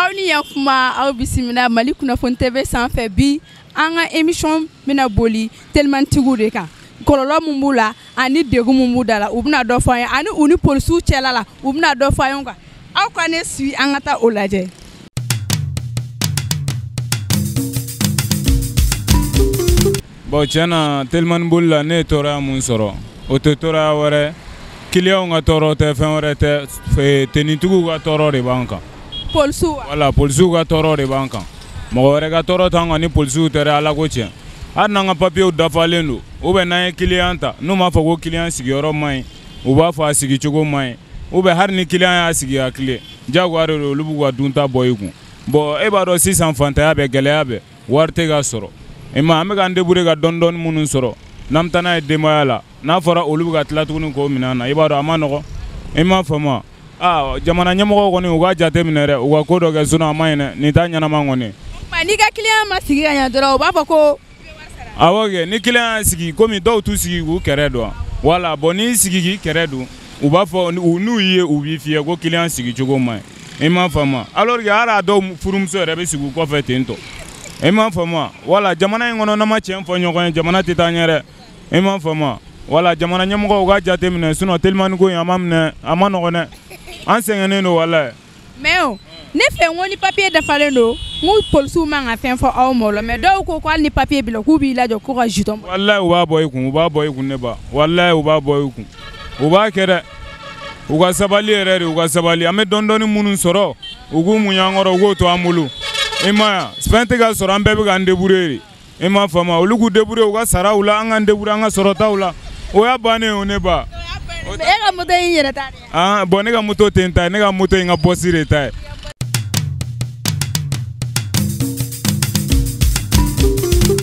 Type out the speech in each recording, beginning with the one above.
aw ni yakuma aw bisimila Mali Kunnafoni TV sanfɛ bi an ka émission bɛna boli telimantigiw de kan kɔlɔlɔ mun b'u la ani degun mun b'u da la u bɛna dɔ fɔ an ye ani u ni polisiw cɛla la u bɛna dɔ fɔ an ye kan aw ka ne si an ka taa o lajɛ. Bon tiɲɛna telimani boli la ne ye tɔɔrɔya mun sɔrɔ o tɛ tɔɔrɔya wɛrɛ clients ka tɔɔrɔ tɛ fɛn wɛrɛ tɛ tenitigiw ka tɔɔrɔ de b'an kan. Polisiw voilà polisiw ka tɔɔrɔ de b'an kan mɔgɔ wɛrɛ ka tɔɔrɔ t'an kan ni polisiw tɛ dɛ Ala ko tiɲɛ hali n'an ka papiyew dafalen don ou bien n'an ye client ta n'u m'a fɔ ko client sigiyɔrɔ man ɲi u b'a fɔ a sigicogo man ɲi ou bien hali ni client y'a sigi a tile diyagoya de don olu b'u ka dunta bɔ i kun bon e b'a dɔn sisan fantanya bɛ gɛlɛya bɛ wari tɛ ka sɔrɔ i ma an bɛ k'an débrouiller ka dɔɔni dɔɔni minnu sɔrɔ n'an bɛ taa n'a ye denbaya la n'a fɔra olu bɛ ka tila tuguni k'o minɛ an na i b'a dɔn a ma nɔgɔn i m'a faamu jamana ɲɛmɔgɔw kɔni u ka jate minɛ dɛ u ka ko dɔ kɛ sinon a ma ɲi dɛ nin t'a ɲɛnama kɔni. N'i ka client ma sigi ka ɲɛ dɔrɔn u b'a fɔ ko. awɔ kɛ ni client y'a sigi komi dɔw t'u sigi k'u kɛrɛ dɔn voilà bon n'i sigi k'i kɛrɛ dun u b'a fɔ n'u ye u b'i fiyɛ ko client sigicogo man ɲi i m'a faamu alors que hali a dɔw furumuso yɛrɛ bɛ sigi u kɔfɛ ten tɔ i m'a faamu voilà jamana in kɔnɔ n'an ma tiɲɛ fɔ ɲɔgɔn ye jamana tɛ taa ɲɛ dɛ i m'a faamu voilà jamana ɲɛmɔgɔw u ka jate minɛ sinon telimani ko in a ma nɔgɔn dɛ an sɛgɛnnen don walayi. mais o ne fɛ n ko ni papier dafalen don n ko polisiw man ka fɛn fɔ aw ma o la mais dɔw ko hali ni papier b'i la k'u b'i lajɔ ko ka jeton bɔ. walayi u b'a bɔ i kun u b'a bɔ i kun ne ba walayi u b'a bɔ i kun u b'a kɛ dɛ u ka sabali yɛrɛ de u ka sabali an bɛ dɔɔni dɔɔni minnu sɔrɔ u k'u muɲu an kɔrɔ u k'o to an bolo i ma ye fɛn tɛ ka sɔrɔ an bɛɛ bɛ k'an débrouiller de i m'a faamu olu k'u débrouiller u ka saraw la an k'an débrouiller an ka sɔrɔtaw la o y'a bannen o ne ba. mais e ka moto in yɛrɛ ta de. bon ne ka moto tɛ n ta ye ne ka moto in ka bɔsi de ta ye.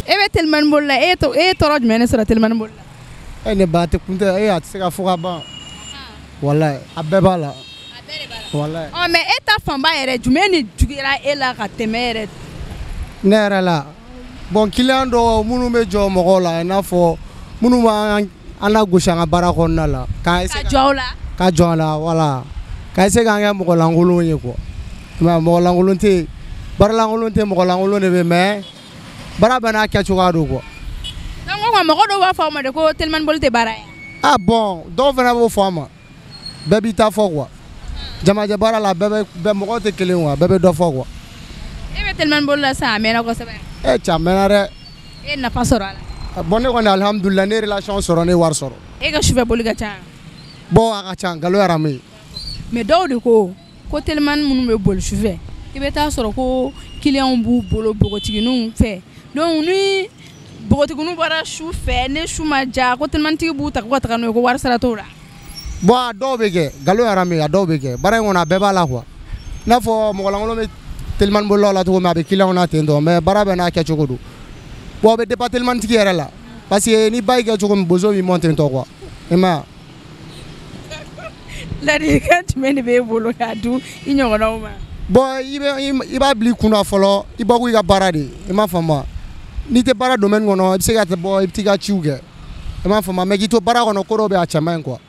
e bɛ telimani boli la e ye tɔɔrɔ jumɛn de sɔrɔ telimani boli la. ne ba tɛ kuntɛ a tɛ se ka fɔ ka ban walayi a bɛɛ b'a la. walayi. mais e ta fanba yɛrɛ jumɛn de juguyara e la ka tɛmɛ yɛrɛ. ne yɛrɛ la bon client dɔw minnu bɛ jɔ mɔgɔw la i n'a fɔ minnu b'an lagosi an ka baara kɔnɔna la. ka jɔ aw la. ka jɔ a la voilà ka essayer k'an kɛ mɔgɔ lankolon ye quoi mɔgɔ lankolon tɛ yen baara lankolon tɛ mɔgɔ lankolon de bɛ mais baara bɛɛ n'a kɛcogoya don quoi. donc o mɔgɔ dɔw b'a fɔ aw ma de ko telimani boli tɛ baara ye. bon dɔw fana b'o fɔ an ma bɛɛ b'i ta fɔ quoi jamajɛ baara la bɛɛ mɔgɔw tɛ kelen quoi bɛɛ bɛ dɔ fɔ quoi. e bɛ telimani boli la sisan a mɛnna kosɛbɛ. cɛ a mɛnna dɛ. e nafa sɔrɔ a la. bon ne kɔni alhamdulilah ne ye relation sɔrɔ ne ye wari sɔrɔ. e ka sufɛ boli ka ca. bon a ka ca nkalon yɛrɛ me. mais dɔw de ko telimani minnu bɛ boli sufɛ i bɛ taa sɔrɔ ko clients b'u bolo npogotigininw fɛ donc ni npogotigininw bɔra su fɛ ne su ma ja ko telimanitigi b'u ta ko ka taga n'u ye ko wari sara t'o la. bon a dɔw bɛ kɛ nkalon yɛrɛ me a dɔw bɛ kɛ baara in kɔnɔ a bɛɛ b'a la quoi i n'a fɔ mɔgɔ lankolon bɛ telimani bolilaw la cogo min a bɛ clients na ten tɔ mais baara bɛɛ n'a kɛcogo don bon a bɛ dépend telimanitigi yɛrɛ la parce que ni ba y'i kɛ cogo min bozo b'i mɔn ten tɔ quoi i ma ye. ladilikan jumɛn de b'e bolo k'a di i ɲɔgɔnnaw ma. bon i b'a bila i kunna fɔlɔ i bɔ i ka baara de i m'a faamu n'i tɛ baara domaine kɔnɔ i bɛ se ka bɔ i bɛ t'i ka ciw kɛ i m'a faamu mais k'i to baara kɔnɔ ko dɔw bɛ a cɛ man ɲi quoi.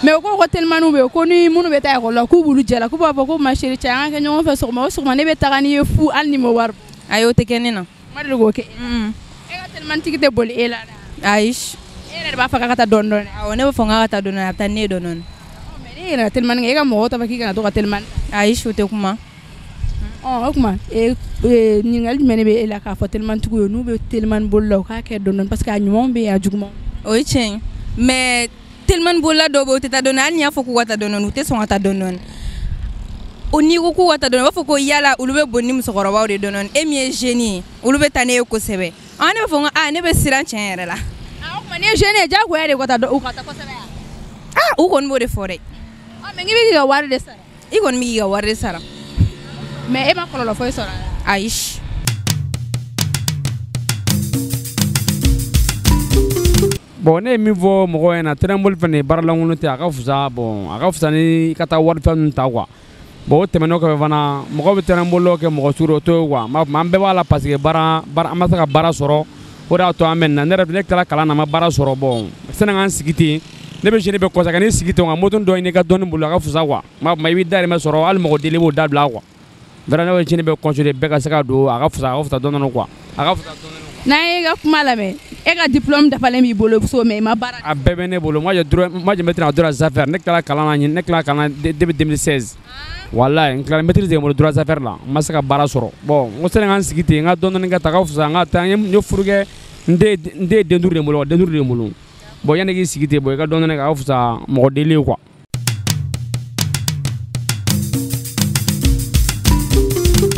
mais u ko telimaniw bɛ yen ko ni minnu bɛ taa ekɔli la k'u b'olu jɛ la k'u b'a fɔ ko ma chérie cɛ an ka kɛ ɲɔgɔn fɛ sɔgɔma o sɔgɔma ne bɛ taga n'i ye fu hali ni ma wari. ayi o tɛ kɛ ne na. ma deli k'o kɛ. e ka telimanitigi tɛ boli e la dɛ. ayi. e yɛrɛ de b'a fɔ k'a ka taa dɔɔni dɔɔni. awɔ ne b'a fɔ k'a ka taa dɔɔni dɔɔni a bɛ taa ne ye dɔɔni dɔɔni. mais ne yɛlɛnna telimani kan e ka mɔgɔw t'a fɔ k'i kana to ka telimani. ayi su tɛ kuma. o tuma ɲininkali jumɛn de bɛ e la k'a fɔ telimanitigiw ye n'u bɛ telimani boli la u k'a kɛ dɔɔni dɔɔni parce que a ɲumanw bɛ yen a jugumanw. o ye tiɲɛ ye mais telimani bolila dɔw bɛ yen u tɛ taa dɔɔni hali n'i y'a fɔ k'u ka taa dɔɔni dɔɔni u tɛ sɔn ka taa dɔɔni dɔɔni. o n'i ko k'u ka taa dɔɔni u b'a fɔ ko yala olu bɛ boli ni musokɔrɔbaw de dɔɔni dɔɔni e min ye jeune ye olu bɛ taa ne ye kosɛbɛ ne b'a fɔ n ko ne bɛ siran tiɲɛ yɛrɛ la. o tuma n'i ye jeune ye diyagoya de u ka taa kosɛbɛ yan. u kɔni b'o de fɔ dɛ. mais n'i bɛ k'i ka wari de sara. i kɔni bɛ k'i ka wari de sara. mais e ma kɔlɔlɔ foyi sɔrɔ a la. ayi. bon ne ye min fɔ mɔgɔw ɲɛna telimani boli fana baara lankolon tɛ a ka fisa bon a ka fisa ni ka taa wari fɛn ninnu ta quoi bon o tɛmɛnen kɔfɛ fana mɔgɔw bɛ telimani bolilaw kɛ mɔgɔ sugu dɔ o t'o ye quoi an bɛɛ b'a la parce que baara an ma se ka baara sɔrɔ o de y'a to an bɛ nin na ne yɛrɛ ne tilala kalan na n ma baara sɔrɔ bon sani k'an sigi ten ne bɛ jeune bɛ kɔsa ka ne sigi ten moto dɔ ɲini ka dɔɔni bolo a ka fusa quoi ma i bɛ dayirimɛ sɔrɔ hali mɔgɔ deli b'o dabila quoi vraiment ne bɛ jeune bɛ conseiller bɛɛ ka se ka don a ka fusa dɔɔni quoi a ka fusa dɔɔni. N'an ye ka kuma lamɛn e ka diplôme dafalen b'i bolo so mais i ma baara. A bɛɛ bɛ ne bolo moi je maîtrise en droit des affaires ne tilala kalan na ne tilala kalan depuis 2016 wallahi n tilala maîtrise de bolo droit des affaires la n ma se ka baara sɔrɔ bon n ko sani n ka n sigi ten n ka dɔɔni ka ta ka fusa n ka taa n ye furu kɛ n den den duuru de bolo den duuru de bolo bon yanni k'i sigi ten bon i ka dɔɔni ka fusa mɔgɔ deli quoi.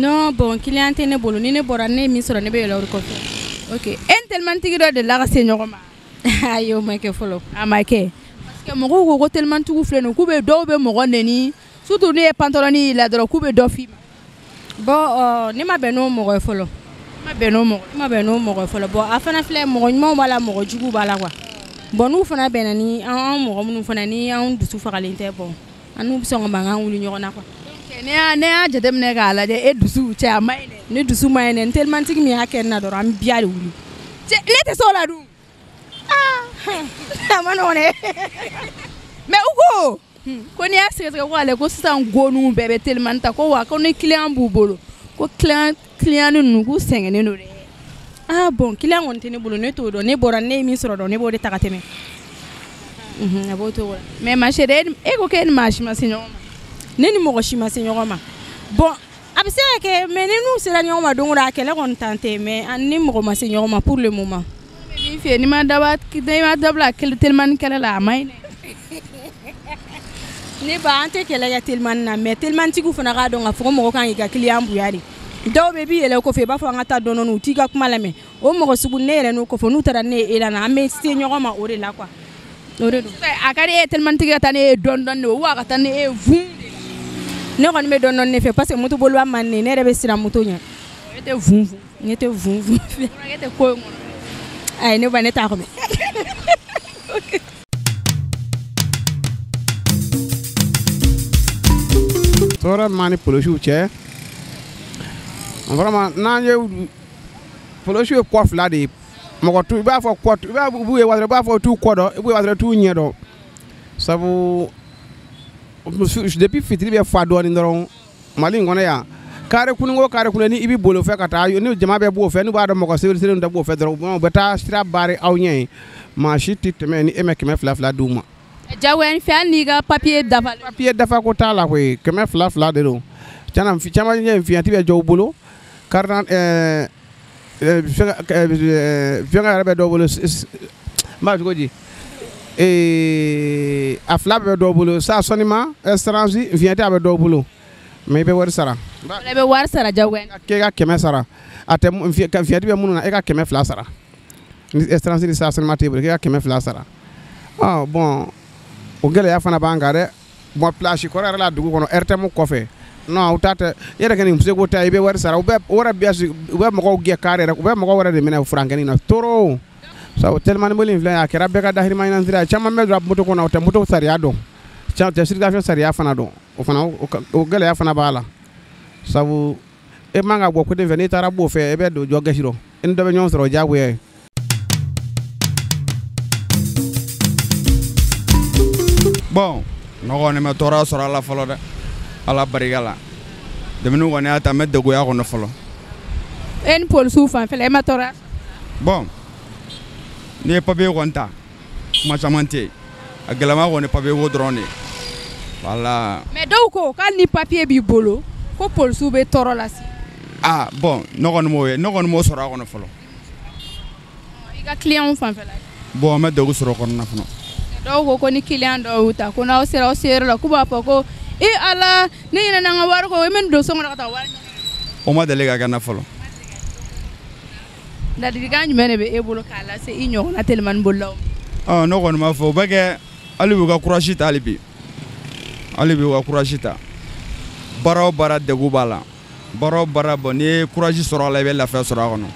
Non bon client tɛ ne bolo ni ne bɔra ne ye min sɔrɔ ne bɛ yɛlɛ o de kɔfɛ. Ok en tellement tigi dɔ de la ka se ɲɔgɔn ma. Ayi o ma kɛ fɔlɔ. A ma kɛ parce que mɔgɔw ko ko tellement tigiw filɛ nin k'u bɛ dɔw bɛ mɔgɔ nɛni surtout ne ye pantalon y'i la dɔrɔn k'u bɛ dɔ f'i ma. Bon ne ma bɛn n'o mɔgɔ ye fɔlɔ. Ma bɛn n'o mɔgɔ ye fɔlɔ bon a fana filɛ mɔgɔ ɲumanw b'a la mɔgɔ juguw b'a la quoi. Bon n'u fana bɛnna ni an mɔgɔ minnu fana ni an dusu fagalen tɛ bon an n'u bɛ sɔn ka mankan wuli ɲɔgɔn na quoi. Ne y'a jateminɛ k'a lajɛ e dusu cɛ a ma ɲi dɛ ne dusu ma ɲi dɛ n tellement tigi min y'a kɛ n na dɔrɔn an biya de wuli ne tɛ se o la dun a ma nɔgɔn dɛ mais u ko n'i y'a sɛgɛsɛgɛ ko ale ko sisan goniw bɛɛ bɛ tellement ta ko wa ko ni client b'u bolo ko client ninnu k'u sɛgɛnnen don dɛ bon client kɔni tɛ ne bolo ne t'o dɔn ne bɔra ne ye min sɔrɔ dɔn ne b'o de ta ka tɛmɛ a b'o to o la mais ma chérie e ko k'e ni maa si ma se ɲɔgɔn ma. Ne ni mɔgɔ si ma se ɲɔgɔn ma bon a bɛ se ka kɛ mais ni n'u sera ɲɔgɔn ma don o don a kɛlɛ kɔni tan tɛ mais ni mɔgɔ ma se ɲɔgɔn ma pour le moment. Min fɛ n'i ma dabila telimani kɛlɛ la a ma ɲi dɛ. Ne ba an tɛ kɛlɛ kɛ telimani na mais telimanitigiw fana k'a dɔn k'a fɔ ko mɔgɔ kan k'i ka client bonya de dɔw bɛ b'i yɛlɛ o kɔfɛ i b'a fɔ an ka taa dɔɔni u t'i ka kuma lamɛn o mɔgɔ sugu ne yɛrɛ n'o kɔfɛ n'u taara ne ye e la na an bɛ se ɲɔgɔn ma o de la quoi o de don. A ka di e ye telimanitigi ka taa ne ye dɔɔni de ou a ka taa ne ye vun. Ne kɔni bɛ dɔɔni ne fɛ parce que moto boliba man ne yɛrɛ bɛ siran moto ɲɛ. E tɛ vun ne tɛ vun e tɛ ko in kɔnɔ ayi ne ba ne t'a kɔnɔ. Tɔɔrɔ min b'an ni polisiw cɛ vraiment n'an ye polisiw ye kɔ fila de ye mɔgɔ tu i b'a fɔ kɔ i b'u ye waati i b'a fɔ t'u kɔ dɔn i b'u ye waati t'u ɲɛ dɔn sabu depuis fitiri bɛ fa dɔɔni dɔrɔn Mali in kɔnɔ yan carré kununko carré kunun ni i bɛ boli o fɛ ka taa ni jama bɛ b'o fɛ n'u b'a dɔn mɔgɔ sɛbɛn tɛ b'o fɛ dɔrɔn u bɛ taa sira baari aw ɲɛ ye maa si tɛ tɛmɛ ni e ma 200 d'u ma. Jagoya fɛ hali n'i ka papier dafa. Papier dafa ko t'a la koyi 200 de don caman ye fiɲɛti bɛ jɔ u bolo carte fɛngɛ yɛrɛ bɛ dɔw bolo n b'a cogo di a fila bɛ dɔw bolo sa sɔnnima espérance fiɲɛti a bɛ dɔw bolo mais i bɛ wari sara. I bɛ wari sara jagoya. K'e ka 100 sara a tɛ fiɲɛti bɛ minnu na e ka 200 sara ni espérance ni sa sɔnnima t'e bolo k'e ka 200 sara bon o gɛlɛya fana b'an kan dɛ bon place kɔrɔ yɛrɛ la dugu kɔnɔ RTM kɔfɛ non u t'a tɛ i yɛrɛ kɔni muso ko ta i bɛ wari sara u bɛ mɔgɔw gɛn carré yɛrɛ u bɛ mɔgɔw wɛrɛ de minɛ furankɛnin na trop sabu telimani boli in filɛ a kɛra bɛɛ ka dahirimɛ ɲini sira caman bɛ don moto kɔnɔ o tɛ moto sariya dɔn o tɛ circulation sariya fana dɔn o gɛlɛya fana b'a la sabu e man ka bɔ côté fɛ n'i taara b'o fɛ e bɛ don jɔ gɛsi rɔ i ni dɔ bɛ ɲɔgɔn sɔrɔ o diyagoya ye. Bon nɔgɔ ne ma tɔɔrɔ sɔrɔ a la fɔlɔ dɛ ala barika la denmisɛnninw kɔni y'a ta n bɛ deguya kɔnɔ fɔlɔ. E ni polisiw fanfɛla e ma tɔɔrɔ. Bon n'i ye papier kɔni ta kuma caman tɛ yen a gɛlɛma kɔni papier ko dɔrɔn de voilà. Mais dɔw ko hali ni papier b'i bolo ko polisiw bɛ tɔɔrɔ lase. Bon ne kɔni m'o sɔrɔ a kɔnɔ fɔlɔ. I ka client fanfɛla. Bon n bɛ degun sɔrɔ o kɔnɔna fana. Dɔw ko ni client dɔw y'u ta ko n'aw sera aw seyɔrɔ la k'u b'a fɔ ko Ala ne ɲinɛna n ka wari kɔ i bɛ nin don so kɔnɔ ka taa wari ɲini. O ma deli ka kɛ n na fɔlɔ. Ladilikan jumɛn de bɛ e bolo k'a lase i ɲɔgɔnna telimani bolilaw ma. Ne kɔni b'a fɔ o bɛ kɛ hali bi u ka courage ta hali bi u ka courage ta baara o baara degun b'a la baara o baara bon n'i ye courage sɔrɔ a la i bɛ lafiya sɔrɔ a kɔnɔ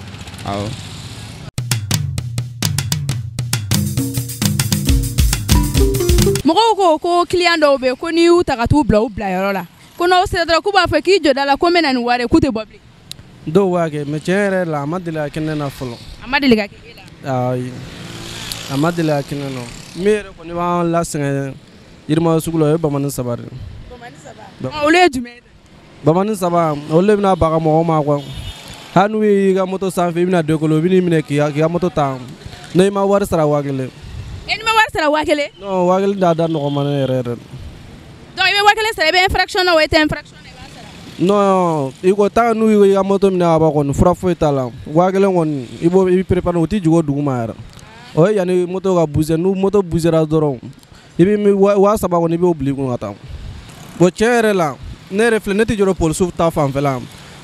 awɔ. Mɔgɔw ko client dɔw bɛ ko n'i y'u ta ka t'u bila u bilayɔrɔ la ko n'aw sera dɔrɔn k'u b'a fɔ k'i jɔ da la ko n bɛ na nin wari ye k'u tɛ bɔ bilen. Dɔw b'a kɛ mais tiɲɛ yɛrɛ la a ma deli ka kɛ ne na fɔlɔ. A ma deli ka kɛ e la. Ayi a ma deli ka kɛ ne na. Mir ko ni ma la sɛgɛn yirima sugu la o ye bamanin saba de. Olu ye jumɛn ye? Bamanin saba olu bɛna baga mɔgɔw ma quoi. Hali n'u y'i ka moto sanfɛ i bɛna décoller u bɛ n'i minɛ k'i ka moto ta n'i ma wari sara 1000. E ni ma wari sara 1000? Non 1000 da nɔgɔma ne yɛrɛ yɛrɛ. Donc i bɛ 1000 sara i bɛ infraction na o tɛ infraction na i b'a sara? Non i ko tant n'u y'i ka moto minɛ ka ban kɔni fura foyi t'a la 1000 kɔni i bɛ préparer u tɛ jigin o dugu ma yɛrɛ. O ye yanni moto ka bouger n'u moto bougera dɔrɔn i bɛ 3000 kɔni i b'o bila i kun ka taa. Bon tiɲɛ yɛrɛ la ne yɛrɛ filɛ ne tɛ jɔ polisiw ta fanfɛla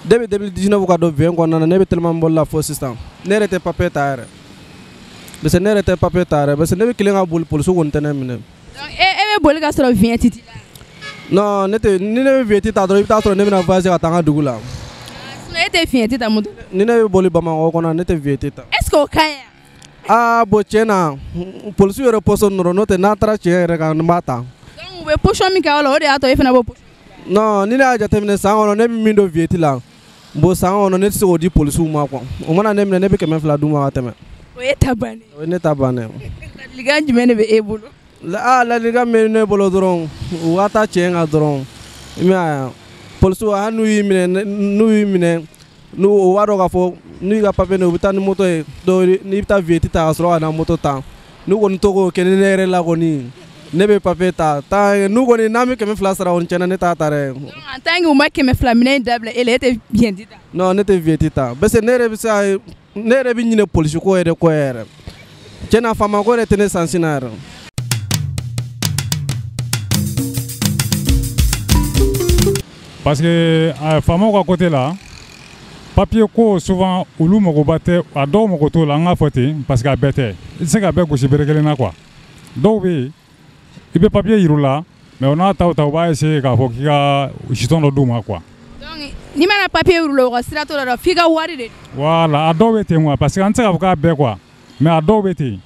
depuis 2019 ka don 20 kɔnɔna na ne bɛ tellement boli la fo sisan ne yɛrɛ tɛ papier ta yɛrɛ parce que ne yɛrɛ tɛ papier ta yɛrɛ parce que ne bɛ kelen ka boli polisiw kɔni tɛ ne minɛ. Donc e bɛ boli ka sɔrɔ vignette t'i la? Non ne tɛ ni ne bɛ vignette ta dɔrɔn i bɛ taa sɔrɔ ne bɛna voyager ka taa n ka dugu la. E tɛ vignette ta moto? Ni ne bɛ boli Bamakɔ kɔnɔ ne tɛ vignette ta. Est ce que o ka ɲi? Ah bon tiɲɛ na polisiw yɛrɛ poste nɔrɔ n'o tɛ n'a taara tiɲɛ yɛrɛ kan n b'a ta. Donc u bɛ position min kɛ o la o de y'a to e fana b'o position? Non ni ne y'a jateminɛ san kɔnɔ ne bɛ min don vignette la bon san kɔnɔ ne tɛ se k'o di polisiw ma quoi o mana ne minɛ ne bɛ 200 d'u ma ka tɛmɛ. O ye ta bannen. O ye ne ta bannen. Ladilikan jumɛn de bɛ e bolo? Ladilikan min bɛ ne bolo dɔrɔn u ka taa tiɲɛ kan dɔrɔn i m'a ye polisiw hali n'u y'i minɛ n'u o b'a dɔn k'a fɔ n'u y'i ka papier u bɛ taa ni moto ye n'i bɛ taa vignette ta ka sɔrɔ ka na moto ta n'u kɔni to k'o kɛ ne yɛrɛ la kɔni ne bɛ papier ta n'u kɔni n'an bɛ 200 sara kɔni tiɲɛna ne t'a ta dɛ. En tant que u ma 200 minɛ in dabila e la e tɛ vignette ta? Non ne tɛ vignette ta parce que ne yɛrɛ bɛ se ka ne yɛrɛ bɛ ɲinɛ polisi ko yɛrɛ kɔ yɛrɛ tiɲɛna faama ko yɛrɛ tɛ ne sansi na yɛrɛ. Parce que faamaw ka côté la papier ko souvent olu magoba tɛ a dɔw mago t'o la an k'a fɔ ten parce que a bɛɛ tɛ i tɛ se ka bɛɛ gosi bere kelen na quoi dɔw bɛ yen i bɛ papier yir'u la mais o n'a ta u b'a essayer k'a fɔ k'i ka jeton dɔ d'u ma quoi. Donc n'i mana papier yir'u la o ka sira t'o la f'i ka wari de. Voilà a dɔw bɛ ten quoi parce que an tɛ se k'a fɔ k'a bɛɛ quoi mais a dɔw bɛ ten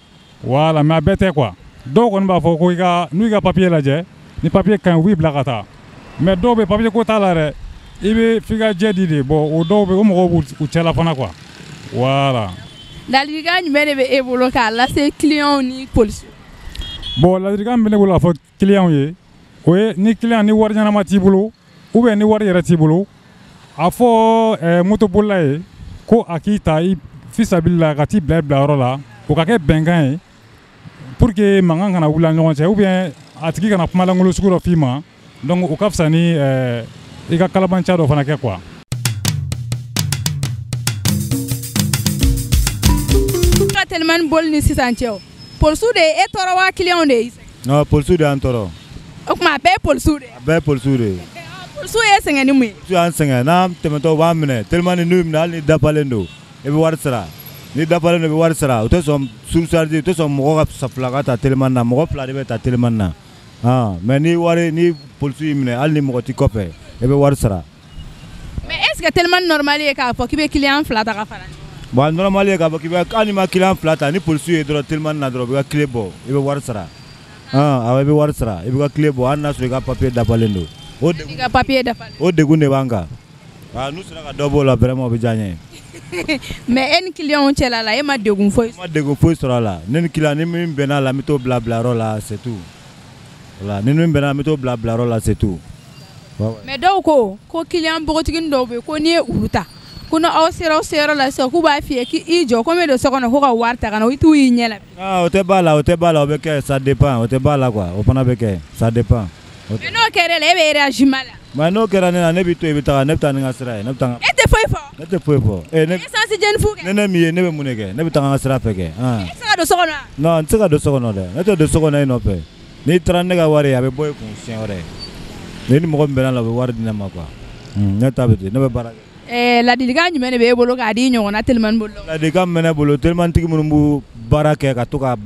voilà mais a bɛɛ tɛ quoi dɔw kɔni b'a fɔ ko n'u ka papier lajɛ ni papier ka ɲi u b'i bila ka taa mais dɔw bɛ papier ko t'a la dɛ i bɛ f'i ka jɛ di de bon o dɔw bɛ o mɔgɔw b'u cɛla fana quoi voilà. Ladilikan jumɛn de bɛ e bolo k'a lase clients ni polisiw? Bon ladilikan bɛ ne bolo k'a fɔ clients ye o ye ni client ni wari ɲɛnama t'i bolo ou bien ni wari yɛrɛ t'i bolo a fɔ motobolila ye ko a k'i ta fi sabilila ka t'i bila yɔrɔ la o ka kɛ bɛnkan ye pour que mankan kana wuli ɲɔgɔn cɛ ou bien a tigi kana kuma lankolon sugu dɔ f'i ma donc o ka fisa ni i ka kalabanca dɔ fana kɛ quoi. Ka telimani boli ni sisan cɛ o polisiw de e tɔɔrɔ wa clients de ye? Non polisiw de y'an tɔɔrɔ. O tuma a bɛɛ ye polisiw de ye? A bɛɛ ye polisiw de ye. Polisiw ye sɛgɛn ni mun ye? Polisiw y'an sɛgɛn n'an tɛmɛtɔ u b'an minɛ telimani n'u minɛ hali ni dafalen don i bɛ wari sara ni dafalen don i bɛ wari sara u tɛ sɔn surcharge u tɛ sɔn mɔgɔ ka fila ka ta telimani na mɔgɔ fila de bɛ ta telimani na mais ni polisiw y'i minɛ hali ni mɔgɔ t'i kɔfɛ i bɛ wari sara. Mais est ce que telimani normal ye k'a fɔ k'i bɛ client fila ta ka fara ɲɔgɔn kan? Bon normal ye k'a fɔ k'i bɛ hali ni ma client fila ta ni polisiw ye dɔrɔn telimani na dɔrɔn u bɛ ka clé bɔ i bɛ wari sara awɔ i bɛ wari sara i bɛ ka clé bɔ hali n'a sɔrɔ i ka papier dafalen don. I ka papier dafalen. O degun de b'an kan n'u sera ka dɔ b'o la vraiment o bɛ diya n ye. Mais e ni client cɛla la e ma degun foyi sɔrɔ? Ma degun foyi sɔrɔ a la ne ni client ni min bɛnna la n bɛ t'o bila yɔrɔ la c'est tout voilà ni min bɛnna la n bɛ t'o bila yɔrɔ la c'est tout. Mais dɔw ko client npogotigini dɔw bɛ yen ko n'i ye olu ta ko n'aw sera yɔrɔ la sisan k'u b'a f'i ye k'i jɔ ko n bɛ don so kɔnɔ ko ka wari ta ka na i t'u y'i ɲɛ la. O tɛ b'a la o bɛ kɛ ça dépend o tɛ b'a la quoi o fana bɛ kɛ ça dépend. Mais n'o kɛra la e bɛ réagir mal la. Mais n'o kɛra ne la ne b'i to yen i bɛ taga ne bɛ taa ni n ka sira ye ne bɛ taa. E tɛ foyi fɔ. Ne tɛ foyi fɔ. Essence jɛni fu kɛ. Ne ne min ye ne bɛ mun de kɛ ne bɛ taa n ka sira fɛ kɛ. E tɛ se ka don so kɔnɔ wa? Non n tɛ se ka don so kɔnɔ dɛ ne tɛ don so kɔnɔ e nɔfɛ n'i taara ne ka wari a bɛ bɔ i kun siɲɛ wɛrɛ ni mɔgɔ min bɛnna la o bɛ wari di ne ma quoi ne ta bɛ ten ne bɛ baara kɛ. Ladilikan jumɛn de b'e bolo k'a di ɲɔgɔnna telimani bolo? Ladilikan min bɛ ne bolo telimanitigi minnu b'u baara kɛ ka to ka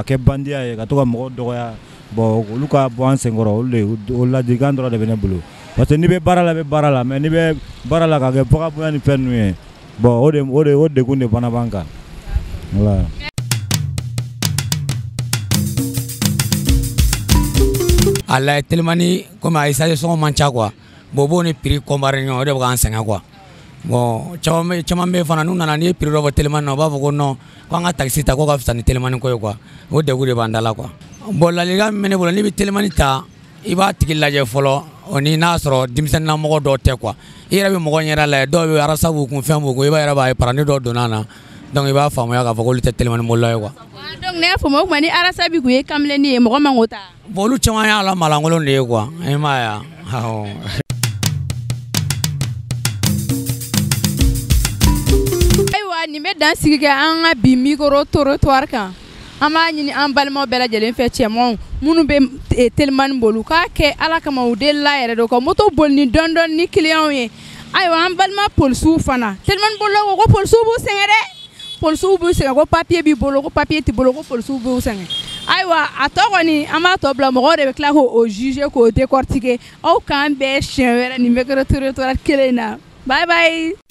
kɛ bandiya ye ka to ka mɔgɔw dɔgɔya bon olu ka bɔ an senkɔrɔ olu de o ladilikan dɔrɔn de bɛ ne bolo parce que n'i bɛ baara la i bɛ baara la mais n'i bɛ baara la ka kɛ bagabonya ni fɛn ninnu ye bon o degun de fana b'an kan voilà. A la telimani komi a usage sɔngɔ man ca quoi bon o b'o ni prix comparer ɲɔgɔn o de bɛ k'an sɛgɛn quoi bon caman bɛ fana n'u nana n'i ye prix dɔ fɔ telimani na u b'a fɔ ko non ko an ka taxi ta ko ka fisa ni telimani ko ye quoi o degun de b'an da la quoi bon ladilikan min bɛ ne bolo n'i bɛ telimani ta i b'a tigi lajɛ fɔlɔ o ni n'a sɔrɔ denmisɛnninlamɔgɔ dɔw tɛ quoi i yɛrɛ bɛ mɔgɔ ɲɛda lajɛ dɔw bɛ arasa b'u kun fɛn b'u kun i b'a yɛrɛ b'a ye parani dɔw donna na donc i b'a faamuya k'a fɔ k'olu tɛ telimani bolila ye quoi. donc ne y'a faamu o kuma ni arasa b'i kun ye kamalennin ye mɔgɔ man k'o ta. bon olu caman y'a la malankolon de ye quoi i m'a ye wa. ayiwa nin bɛ dan sigi kɛ an ka bi micro trottoir kan an b'a ɲini an balimaw bɛɛ lajɛlen fɛ cɛmanw minnu bɛ telimani boli u k'a kɛ ala kama u delila yɛrɛ de ka moto boli ni dɔɔni ni clients ye ayiwa an balima polisiw fana telimani bolilaw ko polisiw b'u sɛgɛn dɛ polisiw b'u sɛgɛn ko papier b'i bolo ko papier t'i bolo ko polisiw b'u sɛgɛn ayiwa a tɔ kɔni an b'a tɔ bila mɔgɔw de bɛ tila k'o juger k'o décortiquer aw k'an bɛɛ siɲɛ wɛrɛ nin micro trottoir kelen in na bye bye.